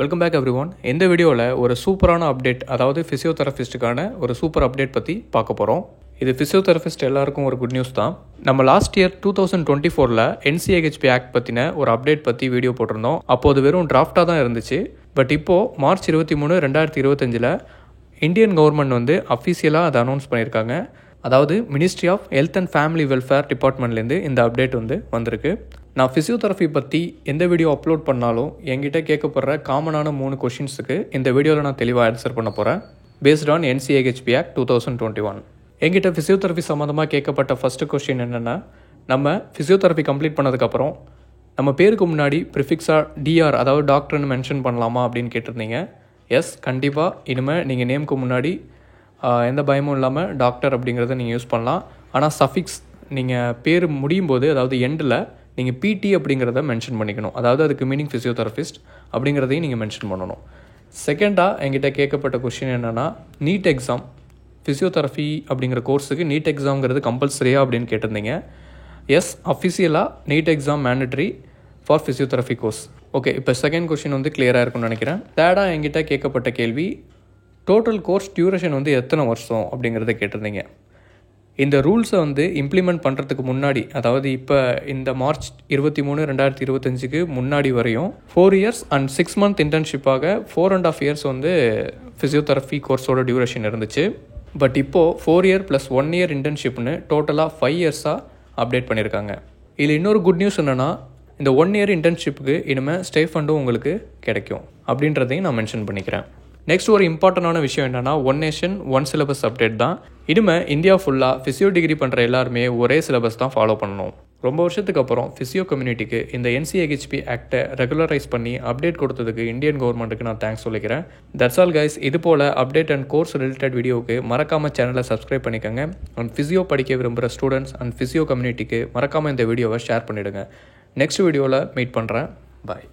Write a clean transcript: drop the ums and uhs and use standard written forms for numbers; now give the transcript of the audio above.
Welcome back every one. இந்த வீடியோவில் ஒரு சூப்பரான அப்டேட், அதாவது ஃபிசியோதெரபிஸ்ட்டுக்கான ஒரு சூப்பர் அப்டேட் பற்றி பார்க்க போகிறோம். இது ஃபிசியோதெரபிஸ்ட் எல்லாருக்கும் ஒரு குட் நியூஸ் தான். நம்ம லாஸ்ட் இயர் 2024 NCAHP ஆக்ட் பற்றின ஒரு அப்டேட் பற்றி வீடியோ போட்டிருந்தோம். அப்போது வெறும் டிராஃப்டாக தான் இருந்துச்சு. பட் இப்போது March 23, 2025 இந்தியன் கவர்மெண்ட் அஃபீஷியலாக அதை அனௌன்ஸ் பண்ணியிருக்காங்க. அதாவது ministry of health and family welfare டிபார்ட்மெண்ட்லேருந்து இந்த அப்டேட் வந்திருக்கு. நான் ஃபிசியோதெரபி பற்றி எந்த வீடியோ அப்லோட் பண்ணாலும் என்கிட்ட கேட்கப்படுற காமனான 3 கொஷின்ஸுக்கு இந்த வீடியோவில் நான் தெளிவாக ஆன்சர் பண்ண போகிறேன். Based on NCAHP act 2021. என்கிட்ட ஃபிசியோதெரபி சம்மந்தமாக கேட்கப்பட்ட ஃபஸ்ட்டு கொஷின் என்னென்னா, நம்ம ஃபிசியோதெரபி கம்ப்ளீட் பண்ணதுக்கப்புறம் நம்ம பேருக்கு முன்னாடி ப்ரிஃபிக்ஸாக DR, அதாவது டாக்டர்னு மென்ஷன் பண்ணலாமா அப்படின்னு கேட்டிருந்தீங்க. எஸ், கண்டிப்பாக. இனிமேல் நீங்கள் நேமுக்கு முன்னாடி எந்த பயமும் இல்லாமல் டாக்டர் அப்படிங்கிறத நீங்கள் யூஸ் பண்ணலாம். ஆனால் சஃபிக்ஸ் நீங்கள் பேர் முடியும் போது, அதாவது எண்டில் நீங்கள் PT அப்படிங்கிறத மென்ஷன் பண்ணிக்கணும். அதாவது அதுக்கு மீனிங் ஃபிசியோதெரபிஸ்ட் அப்படிங்கிறதையும் நீங்கள் மென்ஷன் பண்ணணும். செகண்டாக என்கிட்ட கேட்கப்பட்ட கொஷின் என்னென்னா, நீட் எக்ஸாம், ஃபிசியோதெரபி அப்படிங்கிற கோர்ஸுக்கு நீட் எக்ஸாம்ங்கிறது கம்பல்சரியா அப்படின்னு கேட்டிருந்தீங்க. எஸ், அஃபிஷியலாக NEET exam mandatory for physiotherapy course. Okay, இப்போ செகண்ட் கொஷின் கிளியராக இருக்கும்னு நினைக்கிறேன். தேர்டாக என்கிட்ட கேட்கப்பட்ட கேள்வி, டோட்டல் கோர்ஸ் டியூரேஷன் எத்தனை வருஷம் அப்படிங்கிறத கேட்டிருந்தீங்க. இந்த ரூல்ஸை இம்ப்ளிமெண்ட் பண்ணுறதுக்கு முன்னாடி, அதாவது இப்போ இந்த March 23, 2025 முன்னாடி வரையும் 4 years and 6 month இன்டர்ன்ஷிப்பாக 4.5 years ஃபிசியோதெரபி கோர்ஸோட டியூரேஷன் இருந்துச்சு. பட் இப்போது 4 year + 1 year இன்டர்ன்ஷிப்னு டோட்டலாக 5 yearsஆக அப்டேட் பண்ணியிருக்காங்க. இதில் இன்னொரு குட் நியூஸ் என்னென்னா, இந்த 1 year இன்டர்ன்ஷிப்புக்கு இனிமேல் ஸ்டைஃபண்டும் உங்களுக்கு கிடைக்கும் அப்படின்றதையும் நான் மென்ஷன் பண்ணிக்கிறேன். நெக்ஸ்ட் ஒரு இம்பார்ட்டண்டான விஷயம் என்னென்னா, one nation one syllabus update தான். இனிமேல் இந்தியா ஃபுல்லாக ஃபிசியோ டிகிரி பண்ணுற எல்லாருமே ஒரே சிலபஸ் தான் ஃபாலோ பண்ணணும். ரொம்ப வருஷத்துக்கு அப்புறம் ஃபிசியோ கம்யூனிட்டிக்கு இந்த NCAHP ஆக்டை ரெகுலரைஸ் பண்ணி அப்டேட் கொடுத்ததுக்கு இந்தியன் கவர்மெண்ட்டுக்கு நான் தேங்க்ஸ் சொல்லிக்கிறேன். That's all guys. இது போல் அப்டேட் அண்ட் கோர்ஸ் ரிலேட்டட் வீடியோவுக்கு மறக்காமல் சேனலை சப்ஸ்கிரைப் பண்ணிக்கோங்க. அண்ட் ஃபிசியோ படிக்க விரும்புகிற ஸ்டூடெண்ட்ஸ் அண்ட் ஃபிசியோ கம்யூனிட்டிக்கு மறக்காமல் இந்த வீடியோவை ஷேர் பண்ணிவிடுங்க. நெக்ஸ்ட் வீடியோவில் மீட் பண்ணுறேன். பாய்.